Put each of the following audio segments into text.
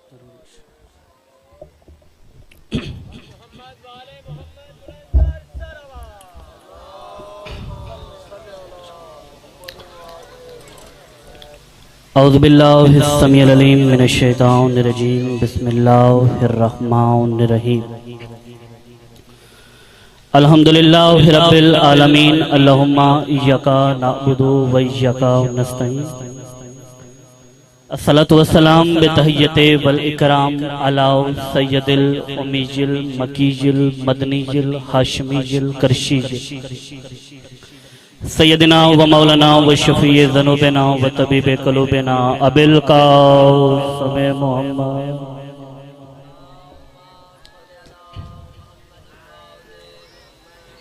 औज़ुबिल्लाहिस समीउल अलीम मिनश शैतानिर रजीम बिस्मिल्लाहिर रहमानिर रहीम अल्हम्दुलिल्लाहि रब्बिल आलमीन अल्लाहुम्मा इय्याका नअबुदु व इय्याका नस्तईन अस्सलातु वस्सलाम बितहिय्यति वल इकराम अला सय्यदिल उम्मीजिल मकीजिल मदनीजिल हाशिमीजिल करशीजिल सैयदना व मौलाना व शफीए ज़ुनूबिना व तबीबे क़ुलूबिना अबिल क़ासिम मोहम्मद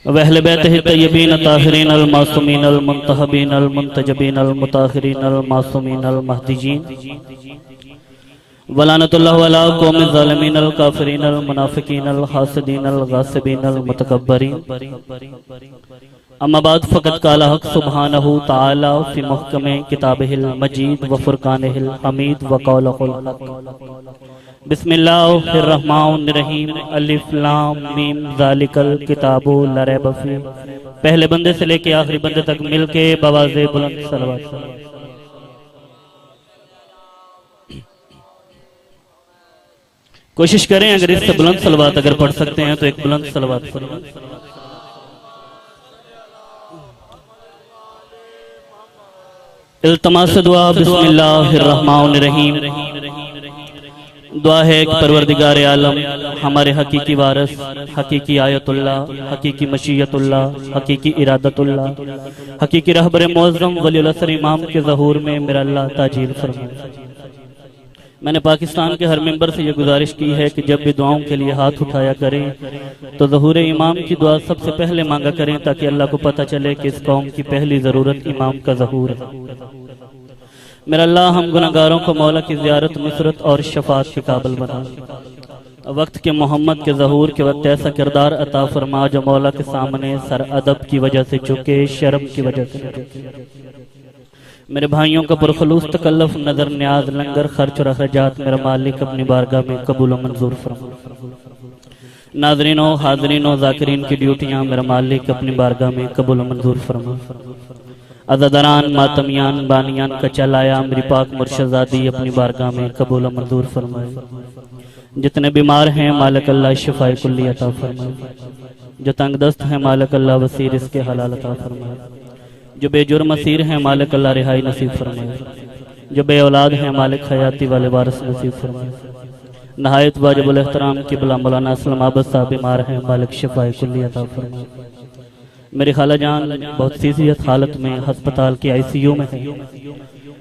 व अहले बैतिही तय्यबीन ताहिरीन अल मासूमीन अल मुंतहबीन अल मुंतजबीन अल मुताहिरीन अल मासूमीन अल महदीजीन वलानतुल्लाहि अला कौमिज़ ज़ालिमीन अल काफ़िरीन अल मुनाफ़िकीन अल हासिदीन अल गासिबीन अल मुतकब्बरीन अम्मा बाद फ़क़द क़ाला हक़ सुब्हानहु तआला फ़ी मुहकमे किताबिहिल मजीद व फ़ुरक़ानिहिल हमीद व क़ौलुहुल हक़ बिस्मिल्लाहिर रहमानिर रहीम अलिफ लाम मीम ज़ालिकल किताबु ला रैब फ़ीह। पहले बंदे से लेके आखिरी बंदे तक मिलके बवाज़े बुलंद सलवात। कोशिश करें अगर इससे बुलंद सलवात अगर पढ़ सकते हैं तो एक बुलंद सलवात पढ़ें। इल्तमास दुआ बिस्मिल्लाहिर्रहमानिर्रहीम। दुआ है कि परवरदिगार आलम हमारे हकीकी वारिस, हकीकी आयतुल्लाह, हकीकी मशीयतुल्लाह, हकीकी इरादतुल्लाह, हकीकी रहबर मुअज़्ज़म वलीउल असर इमाम के ज़हूर में मेरा अल्लाह ताजील फरमाए। मैंने पाकिस्तान के हर मेंबर से ये गुजारिश की है कि जब भी दुआओं के लिए हाथ उठाया करें तो ज़हूर इमाम की दुआ सबसे पहले मांगा करें ताकि अल्लाह को पता चले कि इस कौम की पहली ज़रूरत इमाम का ज़हूर है। मेरा अल्लाह हम गुनहगारों को मौला की ज़ियारत, नुसरत और शफाअत के काबिल बना। वक्त के मोहम्मद के ज़हूर के वक्त ऐसा किरदार अता फरमा जो मौला के सामने सर अदब की वजह से झुके, शर्म की वजह से झुके। मेरे भाइयों का पुरखलूस तकल्लुफ़, नजर न्याज, लंगर खर्च और अखराजात मेरा मालिक अपनी बारगाह में कबूल और मंजूर फरमा। नाज़रीनों, हाज़रीनों, ज़ाकिरीन की ड्यूटियाँ मेरा मालिक अपनी बारगाह में कबूल और मंजूर फरमा। अज़ादरान, मातमियान, बानियान का चलाया मेरी पाक मुर्शदादी अपनी बारगाह में कबूल और मंजूर फरमाए। जितने बीमार हैं मालिक अल्लाह शिफाए कुल्ली अता फरमाए। जो तंगदस्त हैं मालिक अल्लाह वसीर इसके हलाल अता फरमाए। जो बेजुर्म असीर हैं मालिक अल्लाह रिहाई नसीब फरमाए। जो बे औलाद हैं मालिक हयाती वाले वारिस नसीब फरमाए। नहायत वाजिबुल एहतराम क़िबला मौलाना असलम आबद साहब बीमार हैं मालिक शिफाए कुल्ली अता फरमाए। मेरी खाला जान बहुत सीरियस हालत में अस्पताल के आईसीयू में है।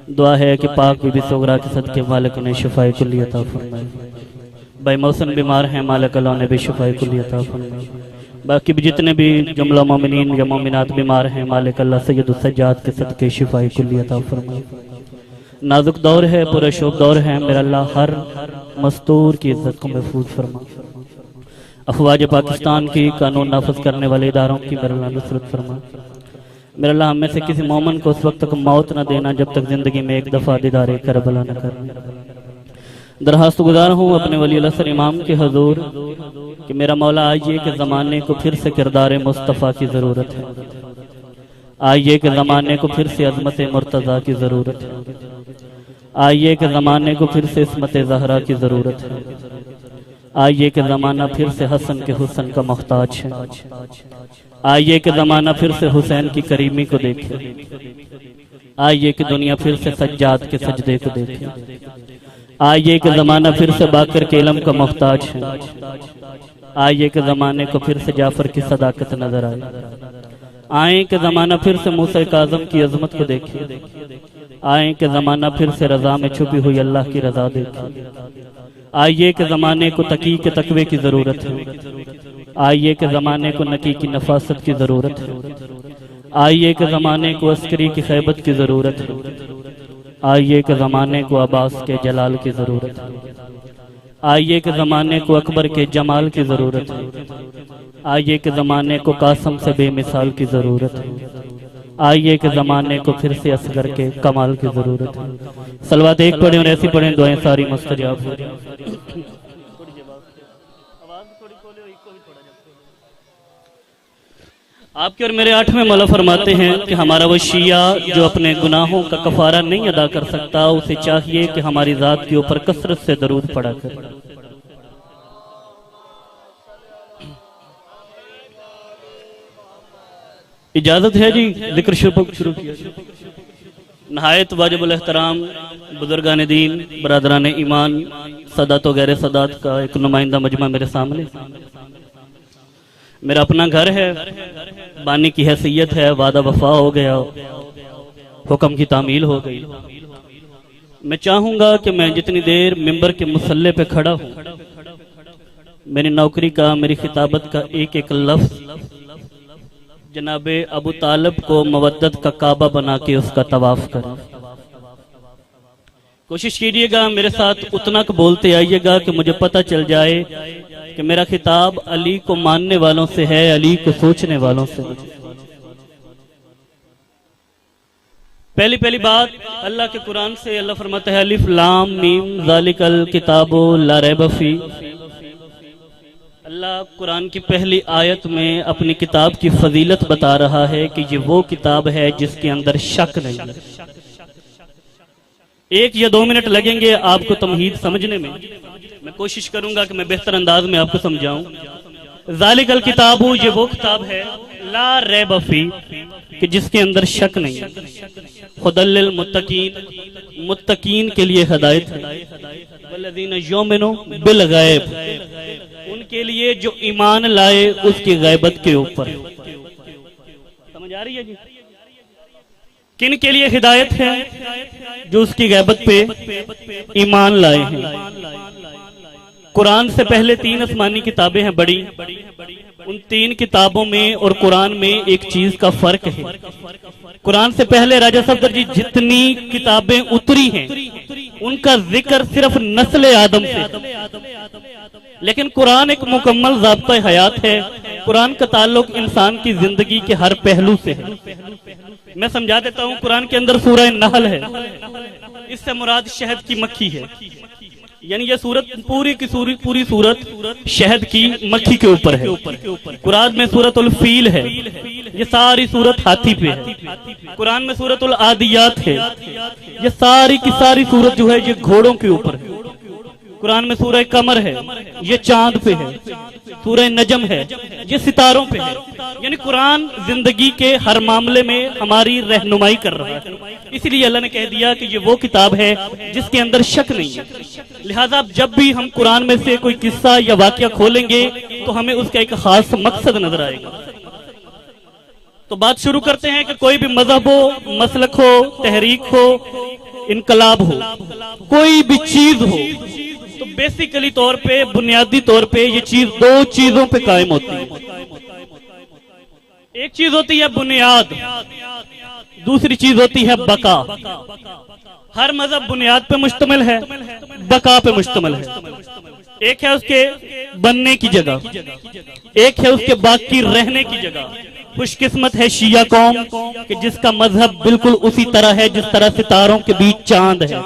दुआ है कि पाक बीबी सोगरा के सदके मालिक ने शिफाए कुल्ली अता फरमाए। बेमौसम बीमार हैं मालिक अल्लाह ने भी शिफाए कुल्ली अता फरमाए। बाकी भी जितने भी जुमला मोमिनीन या मोमिनात बीमार हैं मालिक अल्लाह सैयदुस सज्जाद के सदके शिफाए कुल्ली अता फरमाए। नाजुक दौर है, पुरशोभ दौर है, मेरा अल्लाह हर मस्तूर की इज्जत को महफूज फरमा। अफवाज पाकिस्तान की कानून नाफज करने वाले इदारों की मेरा अल्लाह नुसरत फरमा। मेरा अल्लाह हमें से किसी मोमिन को उस वक्त तक मौत न देना जब तक जिंदगी में एक दफा दीदारे करबला न करना। दरखास्त गुजार हूँ अपने वलीउल असर इमाम के हजूर कि मेरा मौला आइए के ज़माने को फिर से किरदार मुस्तफ़ा की ज़रूरत है। आइए के ज़माने को फिर से अज़मत मुर्तज़ा की ज़रूरत है। आइए के ज़माने को फिर से इस्मत ज़हरा की ज़रूरत है। आइए के ज़माना फिर से हसन के हुसन का मोहताज है। आइए के ज़माना फिर से हुसैन की करीमी को देखे। आइए कि दुनिया फिर से सज्जाद के सजदे को देखे। आइए के ज़माना फिर से बाकर के इल्म का मोहताज है। आइए के ज़माने को फिर से जाफर की सदाकत नजर आए। आए के ज़माना फिर से मूसा काज़म की अजमत को देखे। आए के ज़माना फिर से रज़ा में छुपी हुई अल्लाह की रज़ा देखे। आइए के ज़माने को तकी के तकवे की ज़रूरत है। आइए के ज़माने को नकी की नफासत की ज़रूरत है। आइए के ज़माने को अस्करी की खैबत की ज़रूरत है। आइए के ज़माने को अब्बास के जलाल की ज़रूरत है। आइए के ज़माने को अकबर के जमाल की ज़रूरत है। आइए के ज़माने को कासम से बेमिसाल की ज़रूरत है। आइए के ज़माने को फिर से असगर के कमाल की ज़रूरत है। सलवात एक पढ़े और ऐसी पढ़े दुआएं सारी मुस्तजाब हो जाए। आपके और मेरे 8वें मौला फरमाते हैं कि हमारा वो शिया जो अपने गुनाहों का कफारा नहीं अदा कर सकता, उसे चाहिए कि हमारी जात के ऊपर कसरत से दरूद पढ़ा करे। इजाजत है जी, जिक्र शुरू किया। नहायत वाजिबुल एहतराम बुजुर्गान दीन, बरादरान ईमान, सदात व गैर सदात का एक नुमाइंदा मजमा मेरे सामने। मेरा अपना घर है, बानी की हैसियत है, वादा वफा हो गया, हुक्म की तामील हो गई। मैं चाहूंगा कि मैं जितनी देर मिंबर के मुसल्ले पे खड़ा हूं, मेरी नौकरी का, मेरी खिताबत का एक एक लफ्ज जनाबे अबू तालिब को मवद्दत का काबा बना के उसका तवाफ करें। कोशिश कीजिएगा मेरे साथ उतना क बोलते आइएगा कि मुझे पता चल जाए कि मेरा खिताब अली को मानने वालों से है, अली को सोचने वालों से नहीं। पहली बात, अल्लाह के कुरान से अल्लाह फरमाता है अलिफ लाम मीम ज़ालिकल किताबु ला रैब फी। अल्लाह कुरान की पहली आयत में अपनी किताब की फजीलत बता रहा है कि ये वो किताब है जिसके अंदर शक नहीं है। 1 या 2 मिनट लगेंगे आपको तमहीद समझने में, मैं कोशिश करूंगा कि मैं बेहतर अंदाज में आपको समझाऊं। ज़ालिकल किताबु, ये वो किताब है ला रैब फी, कि जिसके अंदर शक नहीं है। हुदल लिल मुत्तकीन, मुत्तकीन के लिए हिदायत है। वल्लज़ीना युमिनू बिल गैब, उनके लिए जो ईमान लाए उसकी गैबत के ऊपर। समझ आ रही है जी? किन के लिए हिदायत है? जो उसकी गैबत पे ईमान लाए हैं। कुरान से पहले 3 आसमानी किताबें हैं बड़ी, उन 3 किताबों में और कुरान में एक चीज का फर्क है। कुरान से पहले राजा सफदर जी जितनी किताबें उतरी हैं उनका जिक्र सिर्फ नस्ल आदम से, लेकिन कुरान एक मुकम्मल ज़ाब्ता हयात है। कुरान का ताल्लुक इंसान की जिंदगी के हर पहलू से है। मैं समझा देता हूँ। कुरान के अंदर सूरह नहल है, इससे मुराद शहद की मक्खी है, यानी यह सूरत पूरी सूरत शहद की मक्खी के ऊपर है। कुरान में सूरतुल फील है, ये सारी सूरत हाथी पे है। कुरान में सूरतुल आदियात है, ये सारी की सारी सूरत जो है ये घोड़ों के ऊपर है। कुरान में सूरह कमर है, ये चांद पे है। सूरह नजम है, ये सितारों पे है। यानी कुरान जिंदगी के हर मामले में हमारी रहनुमाई कर रहा है। इसलिए अल्लाह ने कह दिया कि ये वो किताब है जिसके अंदर शक नहीं है। लिहाजा जब भी हम कुरान में से कोई किस्सा या वाकया खोलेंगे तो हमें उसका एक खास मकसद नजर आएगा। तो बात शुरू करते हैं कि कोई भी मजहब हो, मसलक हो, तहरीक हो, इनकलाब हो, कोई भी चीज हो, तो बेसिकली तौर पे, बुनियादी तौर पे ये चीज 2 चीजों पे कायम होती है। एक चीज होती है बुनियाद, दूसरी चीज होती है बका। हर मजहब बुनियाद पे मुश्तमिल है, बका पे मुश्तमिल है। एक है उसके बनने की जगह, एक है उसके बाकी रहने की जगह। खुशकिस्मत है शिया कौम कि जिसका मजहब बिल्कुल उसी तरह है जिस तरह सितारों के बीच चांद है।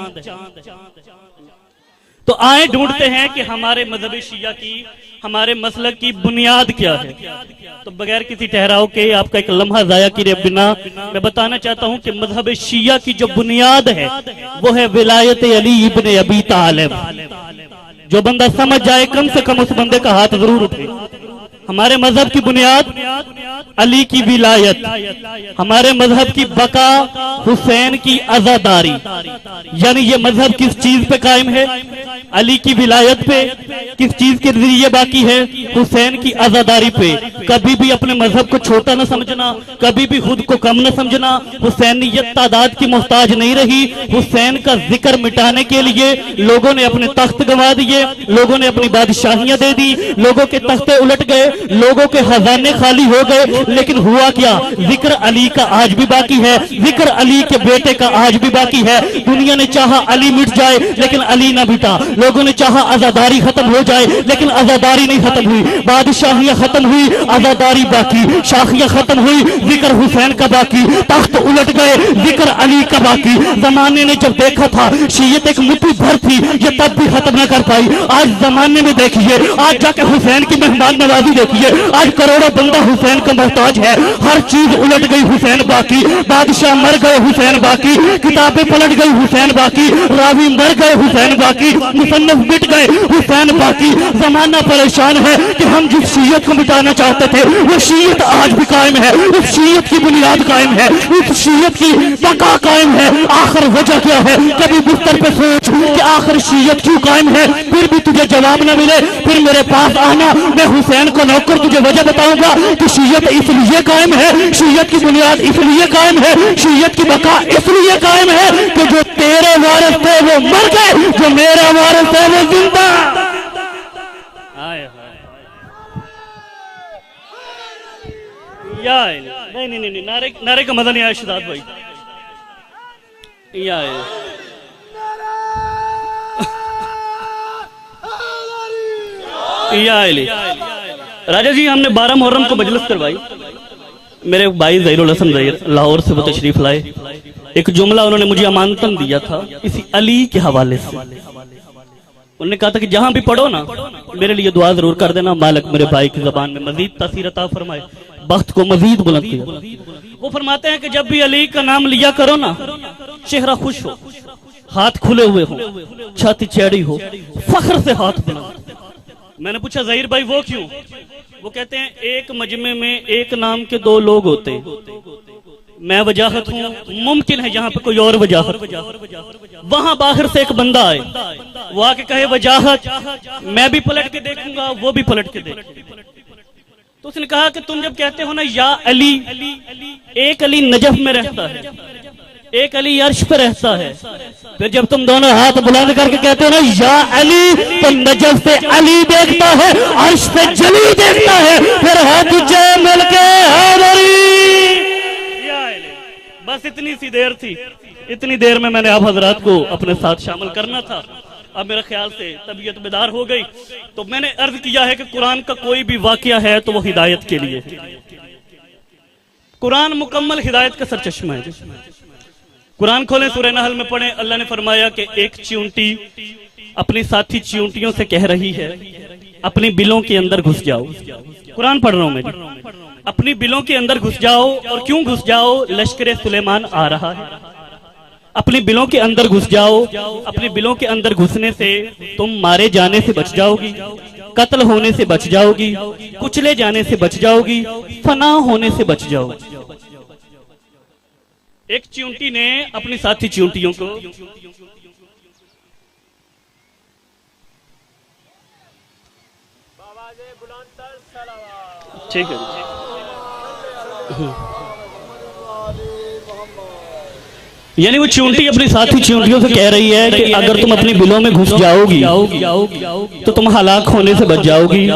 तो आए ढूंढते हैं कि हमारे मजहब शिया की, हमारे मसलक की बुनियाद क्या है। तो बगैर किसी ठहराव के, आपका एक लम्हा जाया किए बिना, मैं बताना चाहता हूं कि मजहब शिया की जो बुनियाद है वो है विलायत अली इब्न अबी तालिब। जो बंदा समझ जाए कम से कम उस बंदे का हाथ जरूर उठे। हमारे मजहब की बुनियाद अली की विलायत, हमारे मजहब की बका हुसैन की आजादारी। यानी ये मजहब किस चीज पे कायम है? अली की विलायत पे। किस चीज के जरिए बाकी है? हुसैन की आजादारी पे। कभी भी अपने मजहब को छोटा न समझना, कभी भी खुद को कम न समझना। हुसैनियत तादाद की मोहताज नहीं रही। हुसैन का जिक्र मिटाने के लिए लोगों ने अपने तख्त गंवा दिए, लोगों ने अपनी बादशाहियां दे दी, लोगों के तख्ते उलट गए, लोगों के खजाने खाली हो गए। लेकिन हुआ क्या? जिक्र अली का आज भी बाकी है, जिक्र अली के बेटे का आज भी बाकी है। दुनिया ने चाहा अली मिट जाए लेकिन अली ना मिटा। लोगों ने चाहा आजादारी खत्म हो जाए, लेकिन आजादारी नहीं खत्म हुई। बादशाहियां खत्म हुई, आजादारी बाकी। शाखियां खत्म हुई, जिक्र हुसैन का बाकी। तख्त उलट गए, जिक्र अली का बाकी। जमाने ने जब देखा था शीयत एक मुट्ठी भर थी, ये तब भी खत्म न कर पाई। आज जमाने में देखिए, आज जाके हुसैन की मेहमान नवाजी देखिए, आज करोड़ों बंदा हुसैन का मोहताज है। हर चीज उलट गई, हुसैन बाकी। बादशाह मर गए, हुसैन बाकी। किताबें पलट गई, हुसैन बाकी। रावी मर गए, हुसैन बाकी। मुसन्नफ मिट गए, हुसैन बाकी। जमाना परेशान है कि हम जिस शीयत को मिटाना चाहते थे वो शीयत आज भी कायम है, उस शीयत की बुनियाद कायम है, उस शीयत की बका कायम है। आखिर वजह क्या है? कभी बिस्तर पे सोच कि आखिर शीयत क्यों कायम है। फिर भी तुझे जवाब न मिले, फिर मेरे पास आना, मैं हुसैन को नौकर तुझे वजह बताऊंगा कि शीयत इसलिए कायम है, शीयत की बुनियाद इसलिए कायम है, शीयत की बका इसलिए कायम है कि जो तेरे वारिस थे वो मर गए, जो मेरा वारिस है वो जिंदा। नहीं नहीं नहीं, नारे नारे का मजा नहीं आया शहजाद भाई। राजा जी, हमने 12 मुहर्रम को मजलिस करवाई। मेरे भाई ज़हीरुल हसन ज़हीर लाहौर से वो तशरीफ लाए। एक जुमला उन्होंने मुझे अमानतन दिया था इसी अली के हवाले से। उन्होंने कहा था कि जहां भी पढ़ो ना, मेरे लिए दुआ जरूर कर देना, मालिक मेरे भाई की जबान में मजीद तासीर अता फरमाए, वक्त को मजीद बुलंद किया। वो फरमाते हैं कि जब भी अली का नाम लिया करो ना, चेहरा खुश हो, हाथ खुले हुए हो, छाती चौड़ी हो, फख्र से हाथ बुलंद। मैंने पूछा ज़हीर भाई वो क्यों? वो कहते हैं एक मजमे में एक नाम के 2 लोग होते, मैं वजाहत हूँ, मुमकिन है जहाँ पे कोई और वजाहत, वहां बाहर से एक बंदा आए, वो आके कहे वजाहत, मैं भी पलट के देखूंगा, वो भी पलट के देखेगा। तो उसने कहा कि तुम जब कहते हो ना या अली, एक अली नजफ में रहता है, एक अली अर्श पे रहता है, फिर जब तुम दोनों हाथ बुलंद करके कहते हो ना या अली, तो नजफ से अली देखता है, अर्श पे जली देखता है, फिर हाथ मिलके बस इतनी सी देर थी, इतनी देर में मैंने आप हजरात को अपने साथ शामिल करना था। अब मेरे ख्याल से तबीयत बेदार हो गई, तो मैंने अर्ज किया है कि कुरान का कोई भी वाकया है तो वो हिदायत के लिए है। कुरान मुकम्मल हिदायत का सरचश्मा है। कुरान खोलें, सूरह नहल में पढ़ें, अल्लाह ने फरमाया कि एक चींटी अपनी साथी चींटियों से कह रही है अपनी बिलों के अंदर घुस जाओ। कुरान पढ़ रहा हूं मैं। अपनी बिलों के अंदर घुस जाओ, और क्यों घुस जाओ? लश्कर सुलेमान आ रहा है। अपनी बिलों के अंदर घुस जाओ, अपनी बिलों के अंदर घुसने से तुम मारे जाने से बच जाओगी, कत्ल होने से बच जाओगी, कुचले जाने से बच जाओगी, फना होने से बच जाओगी। एक चींटी ने अपनी साथी चींटियों को ठीक है, यानी वो चींटी अपनी साथी चींटियों से कह रही है कि अगर तुम अपनी बिलों में घुस जाओगी तो तुम हलाक होने से बच जाओगी,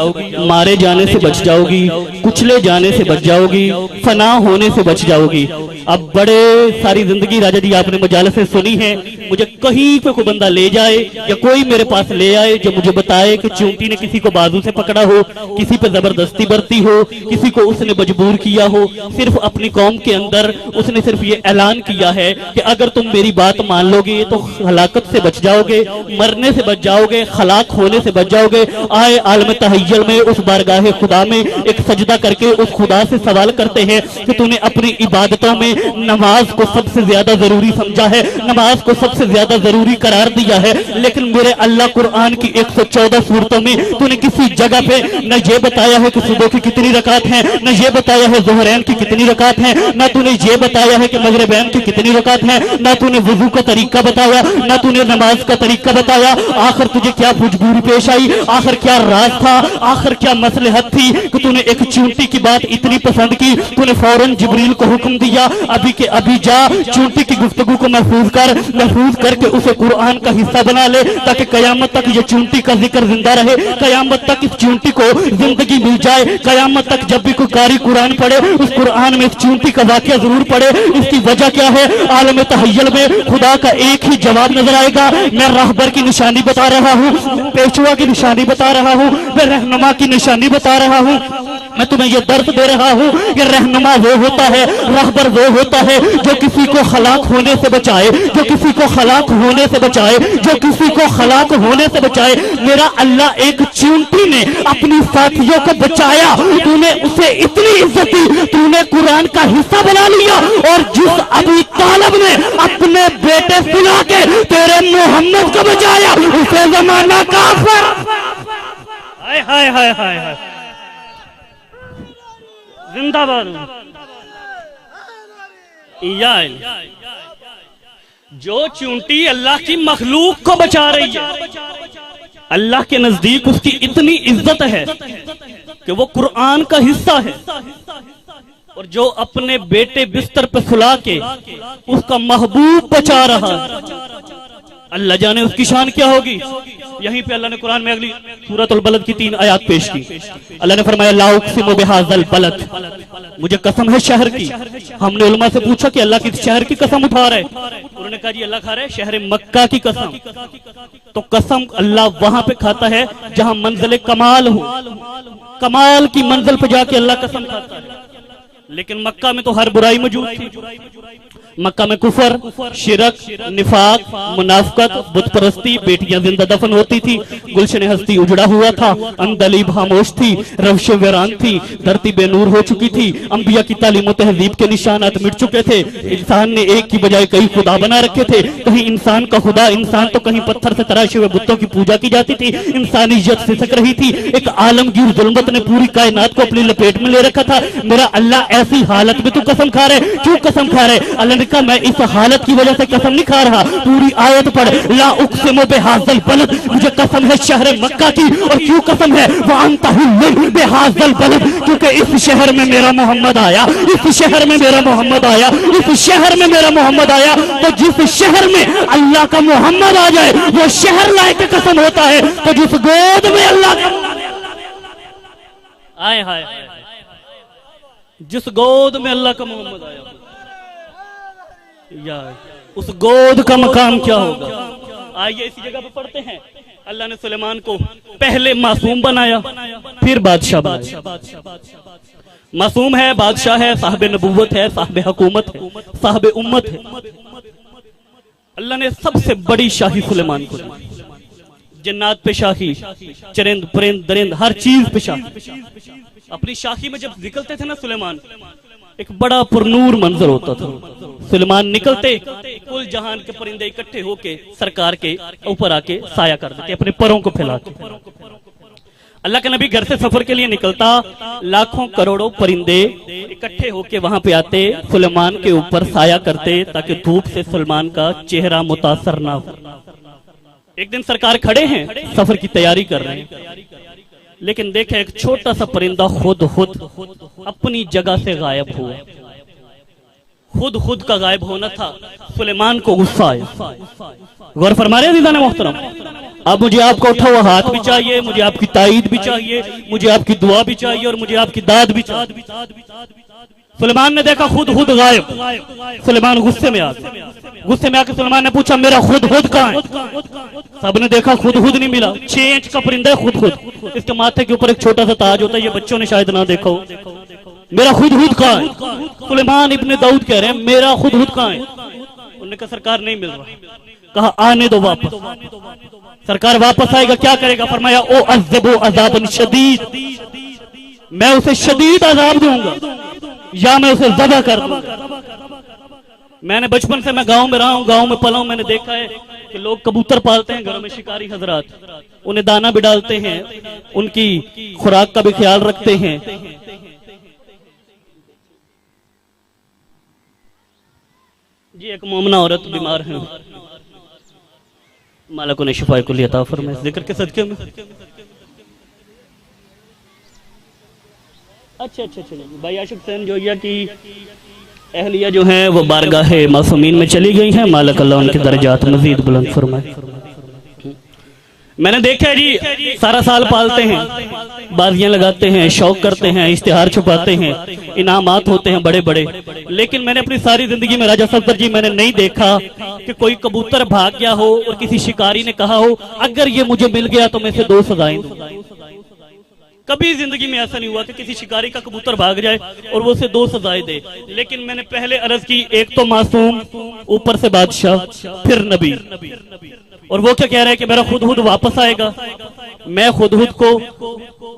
मारे जाने से बच जाओगी, कुचले जाने से बच जाओगी, फना होने से बच जाओगी। अब बड़े सारी जिंदगी राजा जी आपने मजाल से सुनी है, मुझे कहीं पे कोई बंदा ले जाए या कोई मेरे पास ले आए जो मुझे बताए कि चींटी ने किसी को बाजू से पकड़ा हो, किसी पे जबरदस्ती बरती हो, किसी को उसने मजबूर किया हो, सिर्फ अपनी कौम के अंदर उसने सिर्फ ये ऐलान किया है कि अगर तुम मेरी बात मान लोगे तो हलाकत से बच जाओगे, मरने से बच जाओगे, हलाक होने से बच जाओगे। आए आलम तहय्युल में उस बारगाह खुदा में एक सजदा करके उस खुदा से सवाल करते हैं कि तूने अपनी इबादतों में नमाज को सबसे ज्यादा जरूरी समझा है, नमाज को सबसे ज्यादा जरूरी करार दिया है, लेकिन मेरे अल्लाह कुरान की 114 सूरतों में तूने किसी जगह पे न ये बताया है कि सुबह की कितनी रकात है, न ये बताया है ज़ोहरैन की कितनी रकात है, न तूने ये बताया है कि मगरिबैन की कितनी रकात है, न तूने वुजू का तरीका बताया, न तूने नमाज का तरीका बताया। आखिर तुझे क्या मजबूरी पेश आई, आखिर क्या राज था, आखिर क्या मसलहत थी कि तूने एक चींटी की बात इतनी पसंद की, तूने फौरन जिब्रील को हुक्म दिया, अभी के अभी जा चूंटी की गुफ्तगू को महफूज करके उसे कुरान का हिस्सा बना ले, ताकि कयामत तक ये चूंटी का जिक्र जिंदा रहे, कयामत तक इस चूंटी को जिंदगी मिल जाए, कयामत तक जब भी कोई कारी कुरान पढ़े उस कुरान में इस चूंटी का वाकया जरूर पढ़े। इसकी वजह क्या है? आलम तहय्युल में खुदा का एक ही जवाब नजर आएगा। मैं राहबर की निशानी बता रहा हूँ, पेशवा की निशानी बता रहा हूँ, मैं रहनुमा की निशानी बता रहा हूँ, मैं तुम्हें यह दर्द दे रहा हूँ कि रहनुमा वो होता है, रहबर वो होता है जो किसी को हलाक होने से बचाए, जो किसी को हलाक होने से बचाए, जो किसी को हलाक होने से बचाए। मेरा अल्लाह एक चूंटी ने अपनी साथियों को बचाया, तूने उसे इतनी इज्जत दी, तूने कुरान का हिस्सा बना लिया, और जिस अबू तालिब ने अपने बेटे सुला के तेरे मोहम्मद को बचाया उसे जमाना काफिर। हाय हाय हाय हाय हाय, जिंदाबाद। जो चूंटी अल्लाह की मखलूक को बचा रही है, अल्लाह के नजदीक उसकी इतनी इज्जत है कि वो कुरान का हिस्सा है, और जो अपने बेटे बिस्तर पर सुला के उसका महबूब बचा रहा है, अल्लाह जाने उसकी शान क्या होगी। यहीं पे अल्लाह ने कुरान में अगली सूरतुल बलद की 3 आयत पेश की। अल्लाह ने फरमाया ला उक़सिमु बिहाज़ल बलद, मुझे कसम है शहर की। हमने उलमा से पूछा कि अल्लाह किस शहर की कसम उठा रहे, उन्होंने कहा जी अल्लाह खा रहे हैं शहर मक्का की कसम। तो कसम अल्लाह वहां पे खाता है जहां मंजिल कमाल हो, कमाल की मंजिल पे जाके अल्लाह कसम खाता है। लेकिन मक्का में तो हर बुराई मौजूद थी। मक्का में कुफर, शिरक, निफाक, मुनाफकत, बुत परस्ती, बेटियां जिंदा दफन होती थी, गुलशन हस्ती उजड़ा हुआ था, अंदली खामोश थी, रवशे वीरान थी, धरती बेनूर हो चुकी थी, अंबिया की तालीम तहजीब के निशानात मिट चुके थे। इंसान ने एक की बजाय कई खुदा बना रखे थे, कहीं इंसान का खुदा इंसान तो कहीं पत्थर से तराशे हुए बुतों की पूजा की जाती थी, इंसानियत सिसक रही थी। एक आलमगीर जुल्मत ने पूरी कायनात को अपनी लपेट में ले रखा था। मेरा अल्लाह ऐसी हालत में तू कसम खा रहे, क्यों कसम खा रहे? अल्लाह ने कहा मैं इस हालत की वजह से कसम नहीं खा रहा। पूरी आयत पढ़, ला उक़सिमु बिहाज़ल बलद, मुझे कसम है शहर मक्का की। और क्यों कसम है? व अंता हिल्लुन बिहाज़ल बलद, क्योंकि इस शहर में मेरा मोहम्मद आया, इस शहर में मेरा मोहम्मद आया, इस शहर में मेरा मोहम्मद आया। तो जिस शहर में अल्लाह का मोहम्मद आ जाए वो शहर लायक कसम होता है। तो जिस गोद में अल्लाह का आए हाय, जिस गोद में अल्लाह का मोहम्मद आया, यार उस गोद का मकाम क्या होगा। आइए इसी जगह पे पढ़ते हैं। अल्लाह ने सुलेमान को पहले मासूम बनाया, फिर बादशाह बनाया। मासूम है, बादशाह है, साहब नबूवत है, साहब हुकूमत है, साहब उम्मत है। अल्लाह ने सबसे बड़ी शाही सुलेमान को दी। जन्नात पे शाही, चरिंद परिंद दरिंद हर चीज पे शाही। अपनी शाही में जब निकलते थे ना सुलेमान, एक बड़ा पुरनूर मंजर होता था। सुलेमान निकलते, कुल जहान के परिंदे इकट्ठे होके सरकार के ऊपर आके साया कर देते, अपने परों को फैलाते। अल्लाह के नबी घर से सफर के लिए निकलता, लाखों करोड़ों परिंदे इकट्ठे होके वहां पे आते, सुलेमान के ऊपर साया करते ताकि धूप से सुलेमान का चेहरा मुतासर ना हो। एक दिन सरकार खड़े हैं, सफर की तैयारी कर रहे हैं, लेकिन देखे एक छोटा सा परिंदा खुद अपनी जगह से गायब हुआ। खुद का गायब होना था। सुलेमान को गुस्सा आया। गौर फरमा रहे हैं मोहतरम, अब मुझे आपका उठा हुआ हाथ भी चाहिए, मुझे आपकी ताईद भी चाहिए, मुझे आपकी दुआ भी चाहिए और मुझे आपकी दाद भी चाहिए। सुलेमान ने देखा खुद गायब। सुलेमान गुस्से में आ गया। गुस्से में आकर सुलेमान ने पूछा मेरा खुद कहाँ है? सबने देखा खुद नहीं मिला। 6 इंच का परिंदा है खुद। इसके माथे के ऊपर एक छोटा सा ताज होता है, ये बच्चों ने शायद ना देखा हो। मेरा खुद कहाँ है? सुलेमान इब्ने दाऊद कह रहे हैं मेरा खुद कहाँ है? उन्होंने कहा सरकार नहीं मिल रहा। कहा आने दो वापस। सरकार वापस आएगा, क्या करेगा? फरमाया ओ अज़्ज़िबु अज़ाबन शदीद, मैं उसे शदीद अजाब दूंगा या मैं उसे ज़बह कर दूंगा। मैंने बचपन से मैं गांव में रहा हूं, गांव में पला हूं, मैंने देखा है कि लोग कबूतर पालते हैं घरों में, शिकारी हजरात उन्हें दाना भी डालते हैं, उनकी खुराक का भी ख्याल रखते हैं। जी एक मोमना औरत बीमार है, मालिक उन्हें शिफा कुल्ली अता फरमाए जिक्र के सदके में। अच्छा भाई आशिक हुसैन जोइया की अहलिया जो हैं वो बारगाह मासूमीन में चली गई हैं, मालिक अल्लाह उनके दर्जात मजीद बुलंद फरमाए। मैंने देखा है जी, सारा साल पालते हैं, बाजियां लगाते हैं, शौक करते हैं, इश्तिहार छुपाते हैं, इनामात होते हैं बड़े बड़े, लेकिन मैंने अपनी सारी जिंदगी में राजा सफदर जी मैंने नहीं देखा कि कोई कबूतर भाग गया हो और किसी शिकारी ने कहा हो अगर ये मुझे मिल गया तो मैं इसे 2 सजाएं दूं। कभी जिंदगी में ऐसा नहीं हुआ कि किसी शिकारी का कबूतर भाग जाए और वो उसे 2 सजाएं दे। लेकिन मैंने पहले अर्ज की, एक तो मासूम, ऊपर से बादशाह, फिर नबी, और वो क्या कह रहा है कि मेरा खुद वापस आएगा, मैं खुद को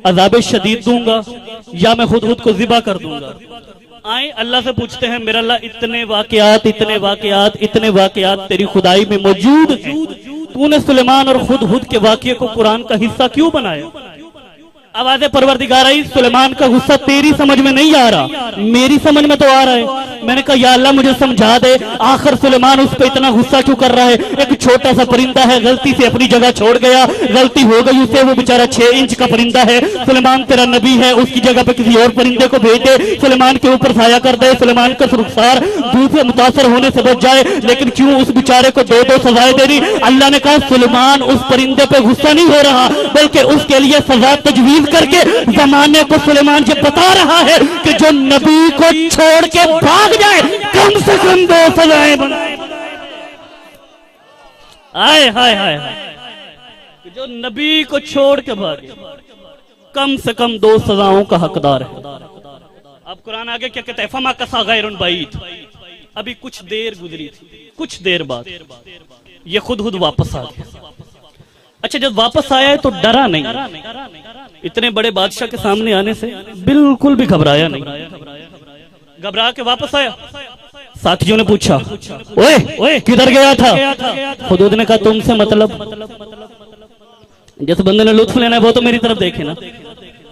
अजाब शदीद दूंगा या मैं खुद को जिबा कर दूंगा। आए अल्लाह से पूछते हैं, मेरा अल्लाह इतने वाकयात तेरी खुदाई में मौजूद हैं, तूने सुलेमान और खुद के वाकये को कुरान का हिस्सा क्यों बनाया? आवाज़ परवरदिगार आई, सुलेमान का गुस्सा तेरी समझ में नहीं आ रहा, मेरी समझ में तो आ रहा है। मैंने कहा या अल्लाह मुझे समझा दे, आखिर सुलेमान उस पर इतना गुस्सा क्यों कर रहा है? एक छोटा सा परिंदा है, गलती से अपनी जगह छोड़ गया, गलती हो गई उसे, वो बेचारा 6 इंच का परिंदा है। सुलेमान तेरा नबी है, उसकी जगह पे किसी और परिंदे को भेज दे, सुलेमान के ऊपर साया कर दे, सुलेमान का रुखसार दूध से मुतासर होने से बच जाए। लेकिन क्यों उस बेचारे को 2 सजाएं दे रही? अल्लाह ने कहा सुलेमान उस परिंदे पे गुस्सा नहीं हो रहा, बल्कि उसके लिए सजा तजवीज करके जमाने को सुलेमान जी बता रहा है कि जो नबी को छोड़ के भाग जाए कम से कम 2 सजाएं बनाए। आए हाय हाय हाय, जो नबी को छोड़ के भागे कम से कम 2 सजाओं का हकदार है। अब कुरान आगे क्या कहता है? फमा कसा गैरुन बाईद, अभी कुछ देर गुजरी थी, कुछ देर बाद ये खुद वापस आ गया। अच्छा, जब वापस आया है तो डरा नहीं, इतने बड़े बादशाह के सामने आने से बिल्कुल भी घबराया नहीं, घबरा के वापस आया। साथियों ने पूछा, ओए किधर गया था? हुदूद ने कहा तुमसे मतलब, जिस बंदे ने लुत्फ लेना है वो तो मेरी तरफ देखे ना।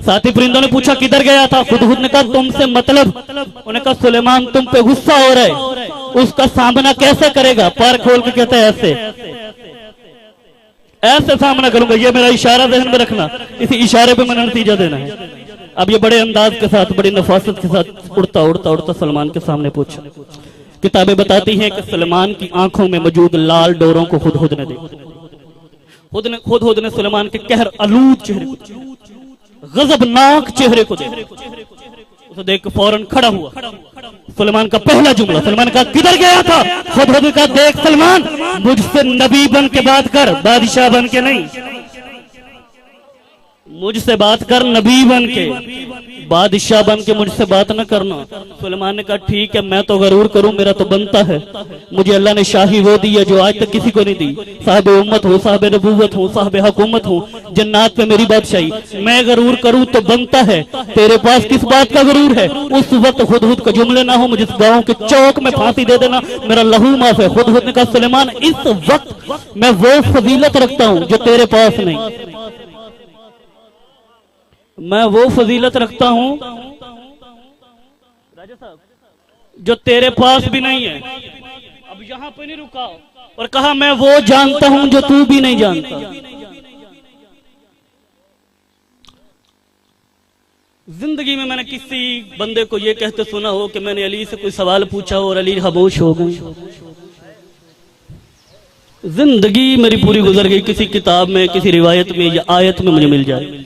साथी परिंदों ने पूछा किधर गया था? हुदूद ने कहा तुमसे मतलब। उन्होंने कहा सुलेमान तुम पे गुस्सा हो रहा है, उसका सामना कैसे करेगा? पैर खोल के कहता है ऐसे सामना करूंगा, ये मेरा इशारा ध्यान में रखना, इसी इशारे पे मैंने नतीजा देना है। अब ये बड़े अंदाज के साथ, बड़ी नफासत के साथ उड़ता सलमान के सामने पूछा। किताबें बताती हैं कि सलमान की आंखों में मौजूद लाल डोरों को खुद ने देखा। खुद ने सलमान के कहर आलूद चेहरे को, गजबनाक चेहरे को देखा। उसे देख के फौरन खड़ा हुआ। सलमान का पहला जुमला, सलमान का किधर गया था? खुद का देख सलमान, मुझसे नबी बन के बात कर, बादशाह बन के नहीं। मुझसे बात कर नबी बन के, बादशाह बन के मुझसे बात न करना। सुलेमान ने कहा ठीक है, मैं तो गरूर करूं, मेरा तो बनता है, मुझे अल्लाह ने शाही वो दी है जो आज तक किसी को नहीं दी। साहब उम्मत हो, साहब नबूवत हो, साहब हुकूमत हो, जन्नात पे मेरी बादशाही, मैं गरूर करूं तो बनता है। तेरे पास किस बात का गरूर है? उस वक्त खुद का जुमले ना हो, मुझे इस गाँव के चौक में फांसी दे देना, मेरा लहू माफ है। खुद ने कहा सुलेमान इस वक्त मैं वो फजीलत रखता हूं जो तेरे पास नहीं, मैं वो फजीलत रखता हूं राजा साहब जो तेरे पास भी नहीं है। अब यहां पे नहीं रुका और कहा मैं वो जानता हूं जो तू भी नहीं जानता। जिंदगी में मैंने किसी बंदे को ये कहते सुना हो कि मैंने अली से कोई सवाल पूछा हो और अली खामोश हो गए। जिंदगी मेरी पूरी गुजर गई, किसी किताब में, किसी रिवायत में या आयत में मुझे मिल जाए।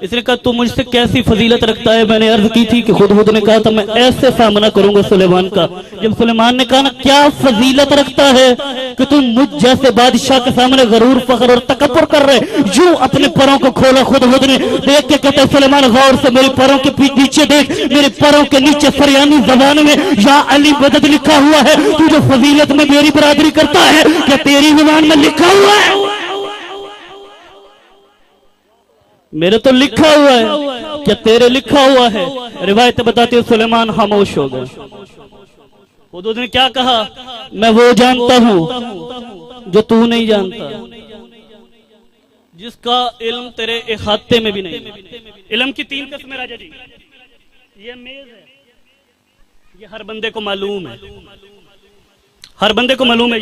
इसने कहा तू मुझसे कैसी फजीलत रखता है? मैंने अर्ज की थी कि खुद ने कहा था मैं ऐसे सामना करूंगा सुलेमान का। जब सुलेमान ने कहा ना क्या फजीलत रखता है कि तुम मुझ जैसे बादशाह के सामने गरूर, फख्र और तकब्बुर कर रहे, यूं अपने पैरों को खोला। खुद ने देख के कहते सुलेमान गौर से मेरे पैरों के नीचे देख, मेरे पैरों के नीचे फरियानी जबान में या अली बदद लिखा हुआ है। तू जो फजीलत में मेरी बरादरी करता है क्या तेरी जुबान में लिखा हुआ है? मेरे तो लिखा हुआ है, क्या तेरे लिखा हुआ है? रिवायत बताती है सुलेमान खामोश हो गए। हुदूद ने क्या कहा? मैं वो जानता हूं जो तू नहीं जानता, जिसका इल्म तेरे इहाते में भी नहीं। इल्म की 3 किस्में राजा जी। ये मेज है, ये हर बंदे को मालूम है, हर बंदे को मालूम है।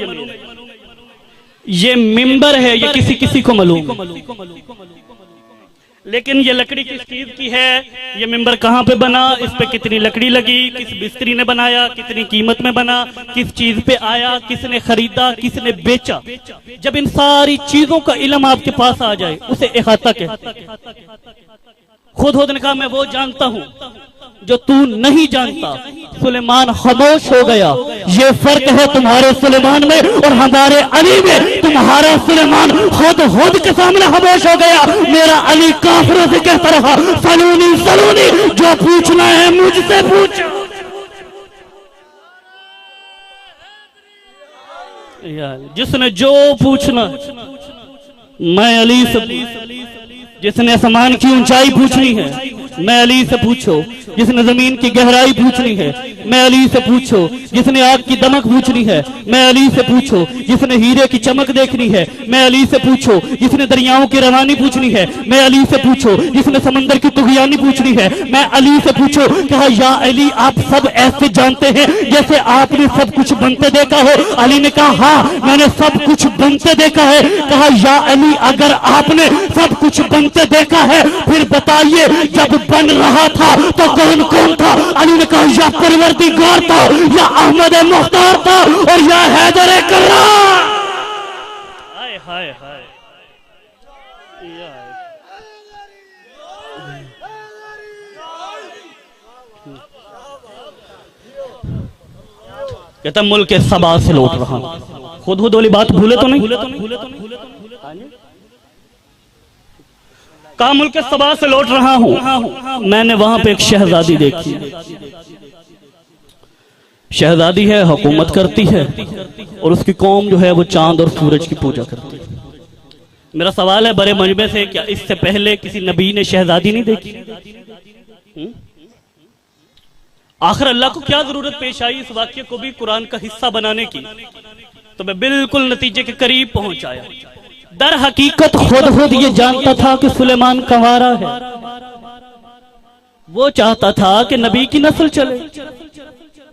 ये मिंबर है, ये किसी किसी को मालूम है। लेकिन ये लकड़ी किस चीज की है, ये मिंबर कहाँ पे बना, इस पे कितनी लकड़ी लगी, किस मिस्त्री ने बनाया, कितनी कीमत में बना, किस चीज पे आया, किसने खरीदा, किसने बेचा। जब इन सारी चीजों का इल्म आपके पास आ जाए उसे इहाता कहते हैं। खुद ने कहा मैं वो जानता हूं जो तू नहीं जानता। सुलेमान खामोश हो गया। ये फर्क है तुम्हारे सुलेमान में और हमारे अली में। तुम्हारा सुलेमान खुद के सामने खामोश हो गया। मेरा अली काफिरों से कहता रहा सलूनी सलूनी, जो पूछना है मुझसे पूछो। जिसने जो पूछना मैं अली से, जिसने आसमान की ऊंचाई पूछनी है मैं अली से पूछो, जिसने जमीन की गहराई पूछनी है मैं अली से पूछो, जिसने आग की दमक पूछनी है मैं अली से पूछो, जिसने हीरे की चमक देखनी है मैं अली से पूछो, जिसने दरियाओं की रवानी पूछनी है मैं अली से पूछो, जिसने समंदर की तुगयानी पूछनी है मैं अली से पूछो। कहा या अली आप सब ऐसे जानते हैं जैसे आपने सब कुछ बनते देखा हो। अली ने कहा हाँ मैंने सब कुछ बनते देखा है। कहा या अली अगर आपने सब कुछ बनते देखा है फिर बताइए जब बन रहा था तो कौन कौन था। अली ने कहा या परवरदिगार था, या अहमद मुख्तार था, और या हैदर कर्रार। हाय हाय हाय, कहता मुल्क के सबा से लौट रहा हूं। खुद वाली बात भूले तो नहीं। कहा मुल्क के सबा से लौट रहा हूं। मैंने वहां पे एक शहजादी देखी। शहजादी है, हुकूमत करती है और उसकी कौम जो है वो चांद और सूरज की पूजा करती है। मेरा सवाल है बड़े मजमे से, क्या इससे पहले किसी नबी ने शहजादी नहीं देखी? आखिर अल्लाह को क्या जरूरत पेश आई इस वाक्य को भी कुरान का हिस्सा बनाने की? तो मैं बिल्कुल नतीजे के करीब पहुंच आया। दर हकीकत खुद ये जानता था कि सुलेमान कंवारा है। वो चाहता था कि नबी की नस्ल चले,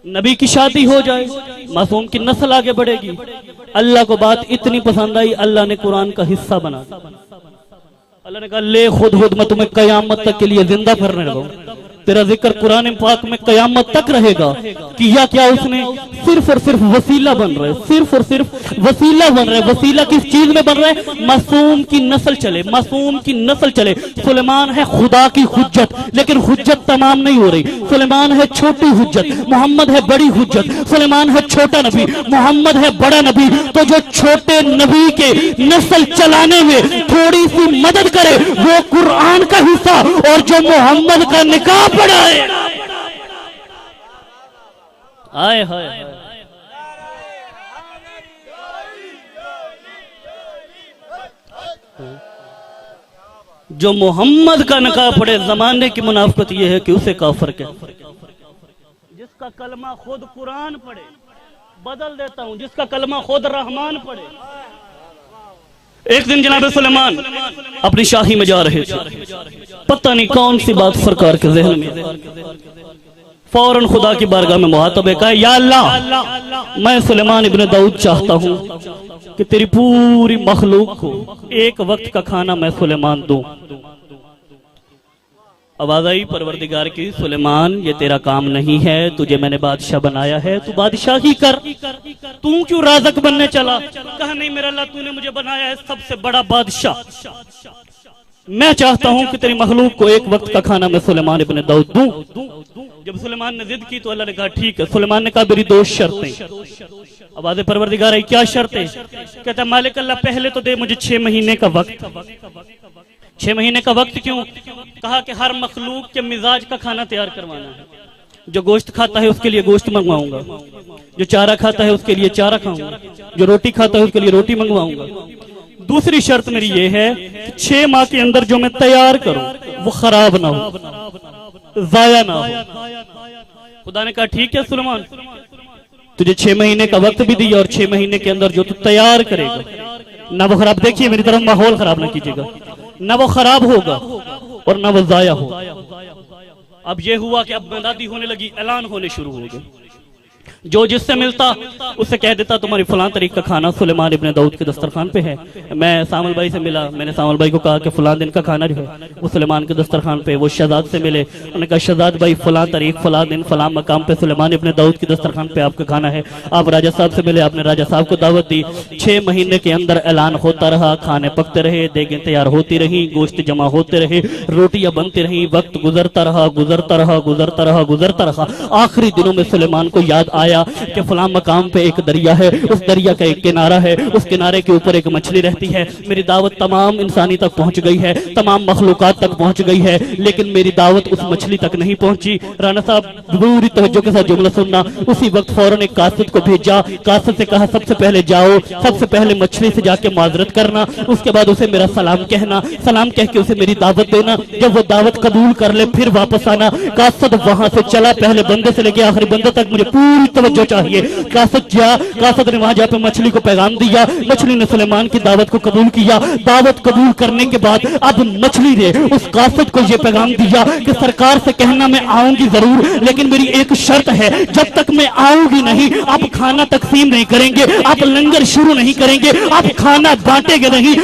नबी की शादी हो जाए, मासूम की नस्ल आगे बढ़ेगी। अल्लाह को बात इतनी पसंद आई, अल्लाह ने कुरान का हिस्सा बना। अल्लाह ने कहा ले खुद मैं तुम्हें कयामत तक के लिए जिंदा करने लगा। तेरा जिक्र कुरान पाक में कयामत तक रहेगा। किया क्या उसने? सिर्फ और सिर्फ वसीला बन रहा है, सिर्फ और सिर्फ वसीला बन रहा है। वसीला किस चीज में बन रहा है? मासूम की नस्ल चले, मासूम की नस्ल चले। सुलेमान है खुदा की हुज्जत, लेकिन हुज्जत तमाम नहीं हो रही। सुलेमान है छोटी हुज्जत, मोहम्मद है बड़ी हुज्जत। सुलेमान है छोटा नबी, मोहम्मद है बड़ा नबी। तो जो छोटे नबी के नस्ल चलाने में थोड़ी सी मदद करे वो कुरान का हिस्सा, और जो मोहम्मद का निकाह पढ़ाए। आए हाय, जो मोहम्मद का निकाह पढ़े। जमाने की मुनाफिकत यह है कि उसे काफिर कहते हैं। जिसका कलमा खुद कुरान पढ़े, बदल देता हूं, जिसका कलमा खुद रहमान पढ़े। एक दिन जनाब सुलेमान अपनी शाही में जा रहे थे, पता नहीं कौन सी बात सरकार के जहन में। फौरन खुदा की बारगाह में मुहातबे कहा या अल्लाह मैं सुलेमान इब्न दाऊद चाहता हूं कि तेरी पूरी मखलूक को एक वक्त का खाना मैं सुलेमान दूं। आवाज आई परवरदिगार की, सुलेमान ये तेरा काम नहीं है, तुझे मैंने बादशाह बनाया है, तू बादशाही कर। तू क्यों राज़क बनने चला? कहा नहीं मेरा अल्लाह तूने मुझे बनाया है सबसे बड़ा बादशाह। मैं चाहता हूं कि तेरी मखलूक को एक वक्त का खाना मैं सुलेमान इब्न दाऊद दूं। जब सुलेमान ने जिद की तो अल्लाह ने कहा ठीक है। सुलेमान ने कहा मेरी दो शर्तें। आवाज़ परवरदिगार आई, क्या शर्तें? कहता मालिक अल्लाह पहले तो दे मुझे 6 महीने का वक्त। 6 महीने का वक्त क्यों? कहा कि हर मखलूक के मिजाज का खाना तैयार करवाना है। जो गोश्त खाता है उसके लिए गोश्त मंगवाऊंगा, जो चारा खाता है उसके लिए चारा खाऊंगा, जो रोटी खाता है उसके लिए रोटी मंगवाऊंगा। दूसरी शर्त मेरी ये है कि 6 माह के अंदर जो मैं तैयार करूं वो खराब ना हो, जाया ना हो। खुदा ने कहा ठीक है सुलेमान, तुझे 6 महीने का वक्त भी दिया और 6 महीने के अंदर जो तू तैयार करेगा ना वो खराब, देखिए मेरी तरफ माहौल खराब ना कीजिएगा, ना वो खराब होगा और ना वो जाया होगा। अब ये हुआ कि अब मदादी होने लगी, ऐलान होने शुरू हो गए। जो जिससे मिलता उससे कह देता तुम्हारी फलां तरीक का खाना सुलेमान इब्ने दाऊद के दस्तरखान पे है। मैं सामल भाई से मिला, मैंने सामल भाई को कहा कि फलां दिन का खाना जो है वो सुलेमान के दस्तरखान पे। वो शहजाद से मिले, उन्होंने कहा शहजाद भाई फलां तरीक फलां दिन फलां मकाम पे सुलेमान इब्ने दाऊद के दस्तरखान पे आपका खाना है। आप राजा साहब से मिले, आपने राजा साहब को दावत दी। 6 महीने के अंदर ऐलान होता रहा, खाने पकते रहे, देगें तैयार होती रही, गोश्त जमा होते रहे, रोटियां बनती रही, वक्त गुजरता रहा गुजरता रहा गुजरता रहा गुजरता रहा। आखिरी दिनों में सुलेमान को याद आया कि फलां मकाम पे एक दरिया है, उस दरिया का एक किनारा है, उस किनारे के ऊपर एक मछली रहती है। मेरी दावत तमाम इंसानी तक पहुंच गई है, तमाम मखलूकात तक पहुंच गई है, लेकिन मेरी दावत उस मछली तक नहीं पहुंची। राणा साहब पूरी तवज्जो के साथ जुमला सुनना। उसी वक्त फौरन एक कासिद को भेजा, कासिद से कहा सबसे पहले जाओ, सबसे पहले मछली से जाके माजरत करना, उसके बाद उसे मेरा सलाम कहना, सलाम कह के उसे मेरी दावत देना। जब वो दावत कबूल कर ले फिर वापस आना। कासिद वहां से चला, पहले बंदे से लेके आखिरी बंदे तक मुझे पूरी तवज्जो चाहिए। कासिद ने वहां जाकर मछली को पैगाम दिया, मछली ने सुलेमान की दावत को कबूल किया। दावत कबूल करने के बाद अब मछली ने उस कासिद को यह पैगाम दिया कि सरकार से कहना मैं आऊंगी जरूर, लेकिन मेरी एक शर्त है, जब तक मैं आऊंगी नहीं आप खाना तकसीम नहीं करेंगे, आप लंगर शुरू नहीं करेंगे, आप खाना बांटेंगे नहीं।